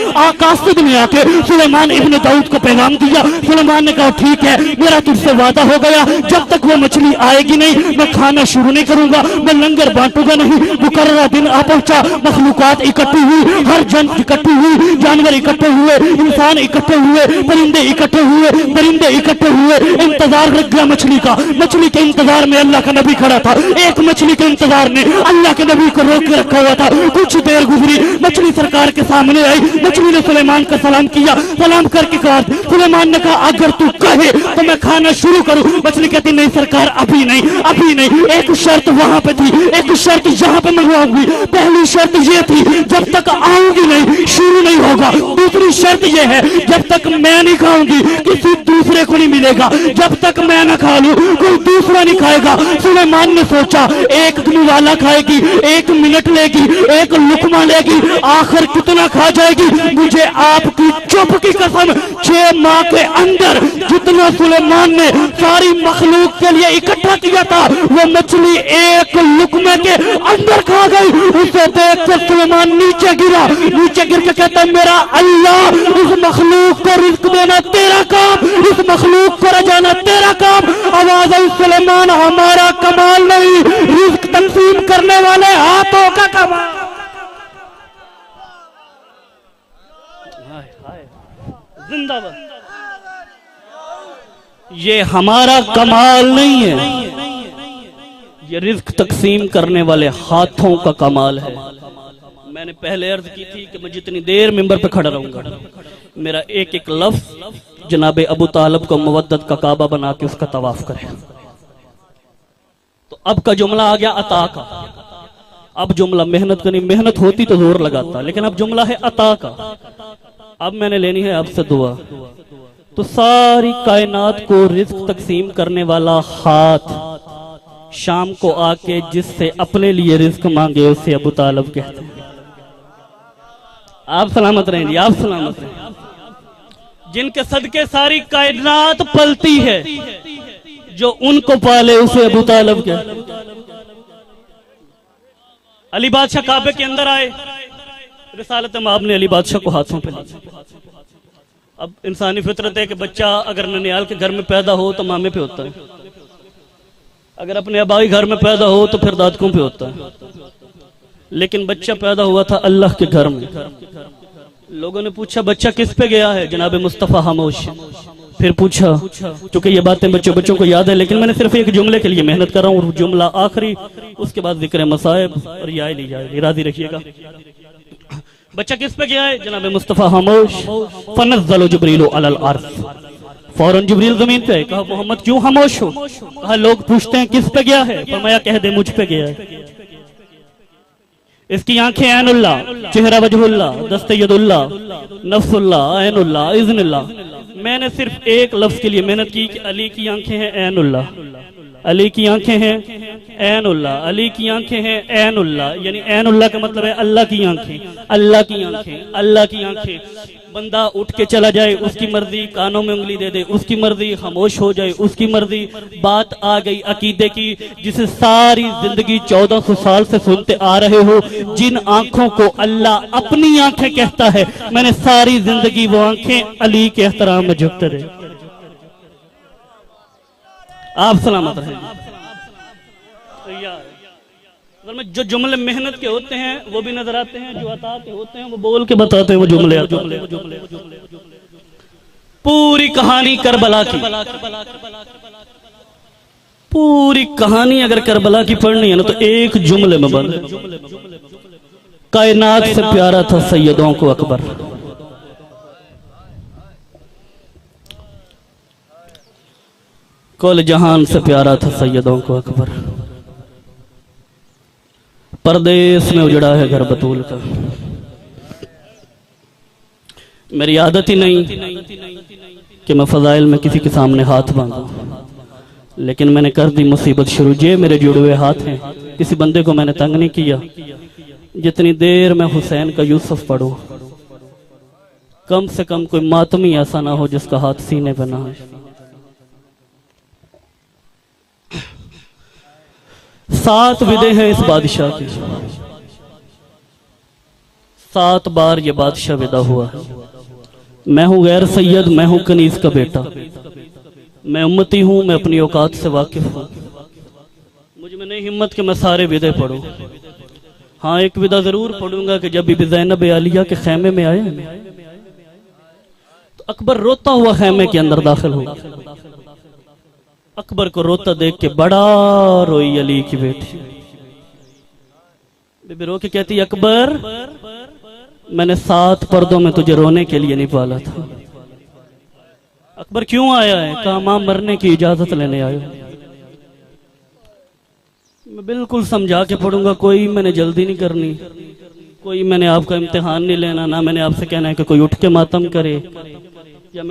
कासिद ने आके सुलेमान इब्ने दाऊद को पैगाम दिया। सुलेमान ने कहा ठीक है, मेरा तुझसे वादा हो गया, जब तक वो मछली आएगी नहीं मैं खाना शुरू नहीं करूंगा, मैं लंगर बांटूंगा नहीं। मुकर्ररा दिन आ पहुंचा, मखलूकात इकट्ठी हुई, हर जन इकट्ठी हुई, जानवर इकट्ठे हुए, इंसान इकट्ठे हुए, परिंदे इकट्ठे हुए, परिंदे इकट्ठे हुए। इंतजार रख गया मछली का। मछली के इंतजार में अल्लाह का नबी खड़ा था। एक मछली के इंतजार ने अल्लाह के नबी को रोक के रखा हुआ था। कुछ देर गुजरी, मछली सरकार के सामने आई। मछली ने सुलेमान का सलाम किया, सलाम करके कहा, सुलेमान ने कहा अगर तू कहे तो मैं खाना शुरू करूं। मछली कहती नहीं सरकार अभी नहीं, अभी नहीं। एक शर्त वहां पे थी, एक शर्त यहाँ पे मंगवाऊंगी। पहली शर्त ये थी जब तक आऊंगी नहीं शुरू नहीं होगा। दूसरी शर्त ये है जब तक मैं नहीं खाऊंगी किसी दूसरे को नहीं मिलेगा, जब तक मैं ना खा लूं कोई दूसरा नहीं खाएगा। सुलेमान ने सोचा एक निवाला खाएगी, 1 मिनट लेगी, 1 लुकमा लेगी, आखिर कितना खा जाएगी। मुझे आपकी चुप की कसम 6 माह के अंदर जितना सुलेमान ने सारी मखलूक के लिए इकट्ठा किया था वो मछली 1 लुकमे के अंदर खा गई। उसे देख कर सुलेमान नीचे गिरा, नीचे गिर के कहता मेरा अल्लाह इस मखलूक को रिस्क देना तेरा काम, इस मखलूक को रजाना तेरा काम। आवाज आई सुलेमान हमारा कमाल नहीं, रिस्क तकसीम करने वाले हाथों का कमाल। जिंदाबाद। ये हमारा कमाल नहीं है, ये रिस्क तकसीम करने वाले हाथों का कमाल है। मैंने पहले अर्ज की थी कि मैं जितनी देर मिंबर पे खड़ा रहूंगा मेरा एक एक लफ्ज जनाबे अबू तालिब को मवद्दत का काबा बना के उसका तवाफ करे। तो अब का जुमला आ गया अता का। अब जुमला मेहनत करनी, मेहनत होती तो जोर लगाता, लेकिन अब जुमला है अता का। अब मैंने लेनी है आपसे दुआ। तो सारी कायनात को रिस्क तकसीम करने वाला हाथ शाम को आके जिससे अपने लिए रिस्क मांगे उसे अबू तालिब कहते हैं। आप सलामत रहें जी, आप सलामत रहें। जिनके सदके सारी कायनात पलती है, जो उनको पाले उसे अबू तालिब कहते हैं। अली बादशाह काबे के अंदर आए, रिसालत माब ने अली बादशाह को हाथों पे लिया। अब इंसानी फितरत है कि बच्चा अगर ननियाल के घर में पैदा हो तो मामे पे होता है, अगर अपने अबाई घर में पैदा हो तो फिर दादकों पे होता है। लेकिन बच्चा पैदा हुआ था अल्लाह के घर में। लोगों ने पूछा बच्चा किस पे गया है, जनाब मुस्तफा खामोश। फिर पूछा, चूंकि ये बातें बच्चों को याद है, लेकिन मैंने सिर्फ एक जुमले के लिए मेहनत कर रहा हूँ, जुमला आखिरी, उसके बाद जिक्र मसाइब और याद ली जाएगी, राजी रखिएगा। बच्चा किस पे गया है, जनाब मुस्तफा खामोश। फनज़्ज़ल जिब्रील अलल अर्ज़, फौरन जिब्रील जमीन पे। कहा मोहम्मद क्यों खामोश हो? कहा लोग पूछते हैं किस पे गया है, फरमाया कह दे मुझ पे गया है। इसकी आंखें ऐनुल्लाह, चेहरा वजहुल्लाह, दस्ते यदुल्लाह, नफ्सुल्लाह, ऐनुल्लाह, इज़्नुल्लाह। मैंने सिर्फ एक लफ्ज के लिए मेहनत की कि अली की आंखें हैं ऐनुल्लाह, अली की आंखें हैं ऐनुल्लाह, अली की आंखें हैं ऐनुल्लाह, यानी ऐनुल्लाह का मतलब है अल्लाह की आंखें, अल्लाह की आंखें, अल्लाह की आंखें। बंदा उठ के चला जाए उसकी मर्जी, कानों में उंगली दे दे उसकी मर्जी, खामोश हो जाए उसकी मर्जी। बात आ गई अकीदे की, जिसे सारी जिंदगी 1400 साल से सुनते आ रहे हो, जिन आंखों को अल्लाह अपनी आंखें कहता है, मैंने सारी जिंदगी वो आंखें अली के एहतराम में झुकते रहे। आप सलामत रहे। अगर मैं जो जुमले मेहनत के होते हैं वो भी नजर आते हैं, जो अता के होते हैं वो बोल के बताते हैं, वो जुमले पूरी कहानी करबला की, पूरी कहानी अगर करबला की पढ़नी है ना तो एक जुमले में बंद। कायनात से प्यारा था सैयदों को अकबर, कुल जहान से प्यारा था सैयदों को अकबर। परदेश में उजड़ा है घर बतूल का। मेरी आदत ही नहीं कि मैं फजाइल में किसी के सामने हाथ बांधूं, लेकिन मैंने कर दी मुसीबत शुरू। ये मेरे जुड़े हुए हाथ हैं, किसी बंदे को मैंने तंग नहीं किया। जितनी देर मैं हुसैन का यूसुफ पढ़ूं, कम से कम कोई मातमी ऐसा ना हो जिसका हाथ सीने पे ना हो। 7 विदे हैं इस बादशाह की, 7 बार ये बादशाह विदा हुआ है। मैं हूं गैर सैयद, मैं हूं कनीज का बेटा, मैं उम्मती हूं, मैं अपनी औकात से वाकिफ हूं। मुझ में नहीं हिम्मत कि मैं सारे विदे पढ़ूं। हाँ, एक विदा जरूर पढ़ूंगा कि जब बीबी ज़ैनब आलिया के खैमे में आए तो अकबर रोता हुआ खैमे के अंदर दाखिल हुआ। अकबर को रोता देख के बड़ा रोई अली की बेटी। बीबी रो के कहती, अकबर मैंने 7 पर्दों में तुझे रोने के लिए नहीं पाला था। अकबर क्यों आया है? कहा मां मरने की इजाजत लेने आयो। मैं बिल्कुल समझा के पढ़ूंगा, कोई मैंने जल्दी नहीं करनी, कोई मैंने आपका इम्तिहान नहीं लेना, ना मैंने आपसे कहना है कि कोई उठ के मातम करे, या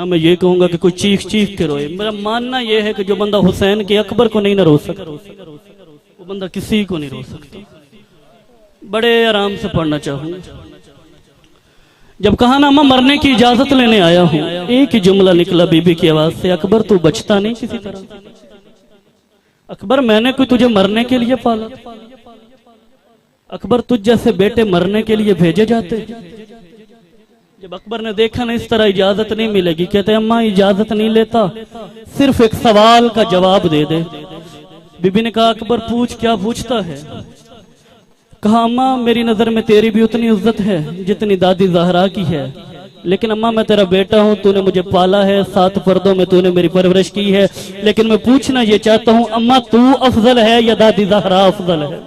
मैं ये कहूंगा कि कोई चीख चीख के रोए। मेरा मानना यह है कि जो बंदा हुसैन के अकबर को नहीं ना रो सकता, वो बंदा किसी को नहीं रो सकता। बड़े आराम से पढ़ना चाहूंगा। जब कहा ना मैं मरने की इजाजत लेने आया हूं, एक ही जुमला निकला बीबी की आवाज से, अकबर तू बचता नहीं किसी तरह। अकबर मैंने कोई तुझे मरने के लिए पाला? अकबर तुझ जैसे बेटे मरने के लिए भेजे जाते। जब अकबर ने देखा ना इस तरह इजाजत नहीं मिलेगी, कहते अम्मा इजाजत नहीं लेता, सिर्फ एक सवाल का जवाब दे दे। बीबी ने कहा अकबर पूछ। क्या पूछता है? कहा अम्मा मेरी नजर में तेरी भी उतनी इज्जत है जितनी दादी ज़हरा की है, लेकिन अम्मा मैं तेरा बेटा हूँ, तूने मुझे पाला है, 7 पर्दों में तूने मेरी परवरिश की है, लेकिन मैं पूछना ये चाहता हूँ अम्मा तू अफजल है या दादी ज़हरा अफजल है?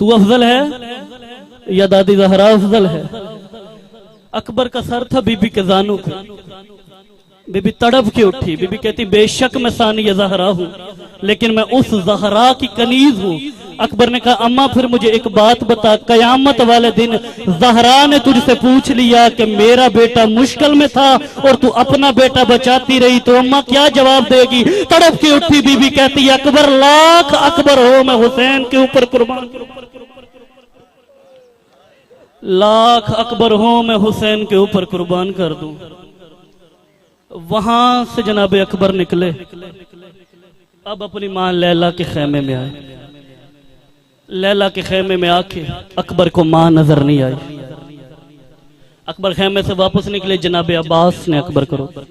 तू अफजल है या दादी ज़हरा अफजल है? अकबर का सर था बीबी के जानू पे। बीबी तड़प के उठी। बीबी कहती बेशक मैं सानिया ज़हरा हूँ, लेकिन मैं उस ज़हरा की कनीज हूँ। अकबर ने कहा अम्मा फिर मुझे एक बात बता, कयामत वाले दिन ज़हरा ने तुझसे पूछ लिया कि मेरा बेटा मुश्किल में था और तू अपना बेटा बचाती रही, तो अम्मा क्या जवाब देगी? तड़प के उठी बीबी कहती अकबर लाख अकबर हो, मैं हुसैन के ऊपर कुर्बान, लाख अकबर हो मैं हुसैन के ऊपर कुर्बान कर दूं। वहां से जनाब अकबर निकले, अब अपनी मां लैला के खेमे में आए। लैला के खेमे में आके अकबर को मां नजर नहीं आई। अकबर खेमे से वापस निकले, जनाब अब्बास ने अकबर को रोका।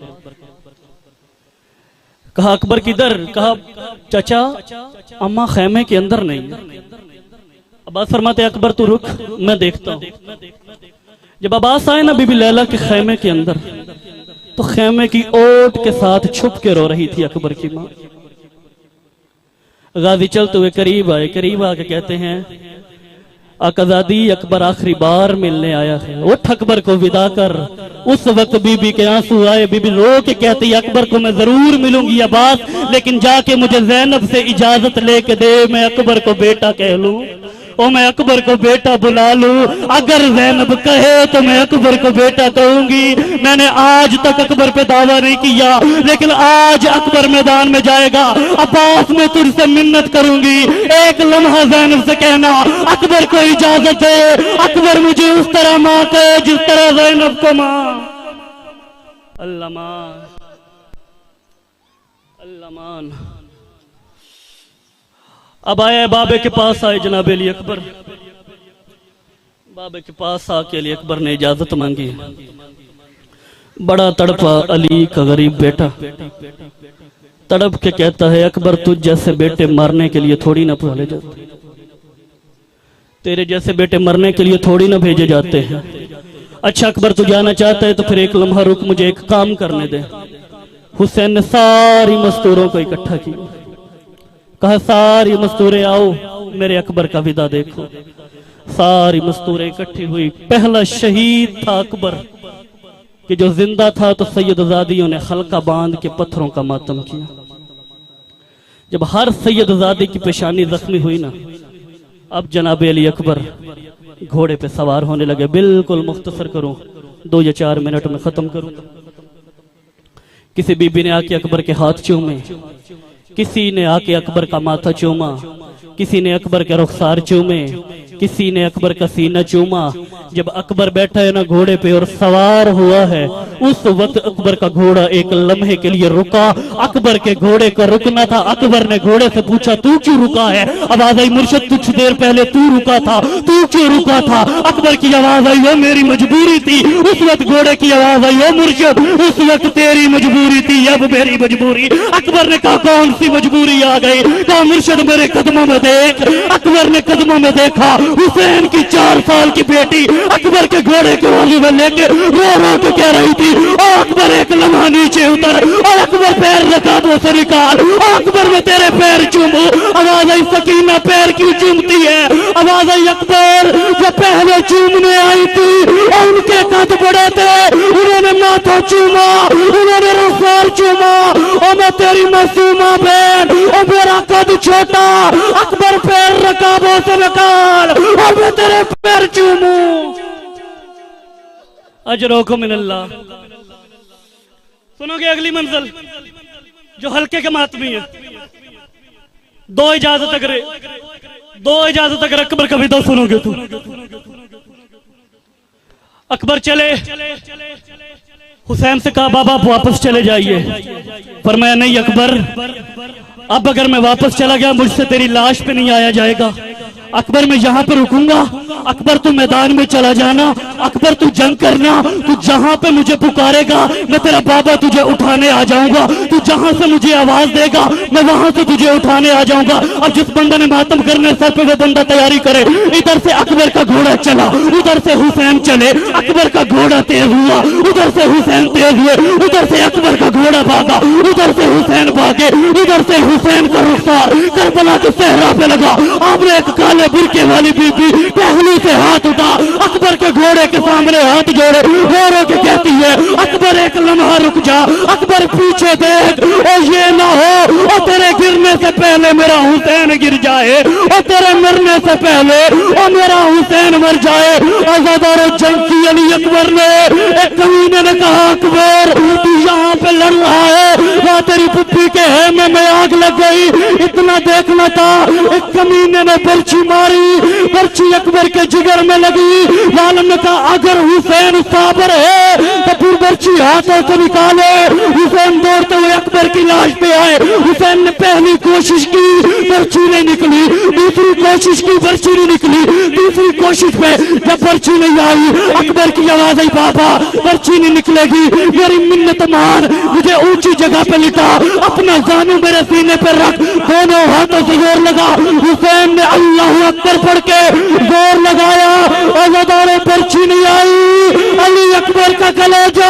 कहा अकबर किधर? कहा चाचा अम्मा खेमे के अंदर नहीं। अब्बास फरमाते अकबर तू रुक, मैं देखता हूं। जब अब्बास आए ना बीबी लैला के खेमे के अंदर, तो खेमे की ओट के साथ छुप के रो रही थी अकबर की मां। गाजी चलते हुए करीब आए, करीब आके कहते हैं आकाजादी अकबर आखिरी बार मिलने आया है, उठ अकबर को विदा कर। उस वक्त बीबी के आंसू आए। बीबी रो के कहती अकबर को मैं जरूर मिलूंगी अब्बास, लेकिन जाके मुझे ज़ैनब से इजाजत लेके दे, मैं अकबर को बेटा कह लूं। ओ मैं अकबर को बेटा बुला लूं। अगर ज़ैनब कहे तो मैं अकबर को बेटा कहूंगी। मैंने आज तक अकबर पे दावा नहीं किया, लेकिन आज अकबर मैदान में जाएगा, अब्बास में तुझसे मिन्नत करूंगी, एक लम्हा ज़ैनब से कहना अकबर को इजाजत दे, अकबर मुझे उस तरह मां कहे जिस तरह ज़ैनब को मां। अल्लाह मान, अल्लाह मान। अब आए बाबे के पास आए जनाब अली अकबर। बाबे के पास आके अली अकबर ने इजाजत मांगी। बड़ा तड़पा अली का गरीब बेटा, तड़प के कहता है अकबर तुझ जैसे बेटे मरने के लिए थोड़ी ना पाले जाते, तेरे जैसे बेटे मरने के लिए थोड़ी ना भेजे जाते हैं। अच्छा अकबर तू जाना चाहता है तो फिर एक लम्हा रुक, मुझे एक काम करने दे। हुसैन ने सारी मस्तूरों को इकट्ठा किया, कहा सारी मस्तूरें आओ मेरे अकबर का विदा देखो। सारी मस्तूरें इकट्ठी हुई। पहला शहीद था अकबर कि जो जिंदा था तो सैयदजादियों ने हल्का बांध के पत्थरों का मातम किया। जब हर सैयदजादी की पेशानी जख्मी हुई ना, अब जनाब अली अकबर घोड़े पे सवार होने लगे। बिल्कुल मुख्तसर करूं, 2 या 4 मिनट में खत्म करूं। किसी बीबी ने आके अकबर के हाथ चूमे, किसी ने आके अकबर का माथा चूमा, किसी ने अकबर के रुखसार चूमे, किसी ने अकबर का सीना चूमा। जब अकबर बैठा है ना घोड़े पे और सवार हुआ है, उस वक्त अकबर का घोड़ा एक लम्हे के लिए रुका। अकबर के घोड़े को रुकना था। अकबर ने घोड़े से पूछा तू क्यों रुका है? आवाज आई मुर्शिद कुछ देर पहले तू रुका था, तू क्यों रुका था? अकबर की आवाज आई वो मेरी मजबूरी थी। उस वक्त घोड़े की आवाज आई वो मुर्शिद उस वक्त तेरी मजबूरी थी, अब मेरी मजबूरी। अकबर ने कहा कौन सी मजबूरी आ गई? कहा मुर्शिद मेरे कदमों में देख। अकबर ने कदमों में देखा, हुसैन की 4 साल की बेटी अकबर के घोड़े के बाजू में लेके रो रो के कह रही थी ओ अकबर एक लम्हा नीचे उतर, और अकबर पैर रकाबों से निकाल, और अकबर में तेरे पैर चूमू। आवाज आई सकीना पैर क्यों चूमती है? आवाज आई अकबर जो पहले चूमने आई थी और उनके कद बड़े थे, उन्होंने माथा चूमा, उन्होंने रुखसार चूमा, और मैं तेरी मासूमा बहन और मेरा कद छोटा, अकबर पैर रकाबों से निकाल और मैं तेरे पैर चूमू। अजरोको मिनल्लाह। सुनोगे अगली मंजिल जो हल्के के मातमी है। 2 इजाजत अगर अकबर का विदा सुनोगे तो अकबर चले। हुसैन से कहा बाबा आप वापस चले जाइए। फरमाया नहीं अकबर, अब अगर मैं वापस चला गया मुझसे तेरी लाश पे नहीं आया जाएगा। अकबर मैं यहाँ पे रुकूंगा, अकबर तू मैदान में चला जाना, अकबर तू जंग करना, तू जहाँ पे मुझे पुकारेगा मैं तेरा बाबा तुझे उठाने आ जाऊंगा, तू जहाँ से मुझे आवाज देगा मैं वहां से तुझे उठाने आ जाऊंगा। अब जिस बंदा ने मातम करने सर पे वो बंदा तैयारी करे। इधर से अकबर का घोड़ा चला, उधर से हुसैन चले। अकबर का घोड़ा तेज हुआ, उधर से हुसैन तेज हुए, उधर से अकबर का घोड़ा भागा, उधर से हुसैन भागे, उधर से हुसैन का रुखसार करबला के सहरा पे लगा। आपने एक काले बुरके वाली बीबी पहलू से हाथ उठा, अकबर के घोड़े के सामने हाथ जोड़े, रो रो के कहती है अकबर एक लम्हा रुक जा, अकबर पीछे देख, और ये ना हो और तेरे गिरने से पहले मेरा हुसैन गिर जाए, और तेरे मरने से पहले और मेरा हुसैन मर जाए। आजादार जंग की अली अकबर ने एक कमीने ने कहा अकबर तू यहाँ पे लड़ रहा है, वहाँ तेरी पुप्पी के हेमे में आग लग गई, इतना देखना था। एक कमीने ने बर्छी मारी, बर्छी अकबर के जिगर में लगी। लालम ने कहा अगर हुसैन साबर है तो फिर बर्छी हाथों से निकाले। हुसैन दौड़ते हुए अकबर की लाश पे आए। हुसैन ने पहली कोशिश की, बर्छी नहीं निकली, दूसरी कोशिश की, बर्छी नहीं निकली, तीसरी कोशिश पे जब बर्छी नहीं आई अकबर की आवाज आई बाबा बर्छी नहीं निकलेगी, मेरी मिन्नत मान, मुझे ऊंची जगह पे लिटा, अपना जानू मेरे सीने पे रख। दोनों हाथों से जोर लगा, हुसैन ने अल्लाह अकबर पढ़ के जोर लगाया, आजादारों बर्छी नहीं आई। अली अकबर का कलेजा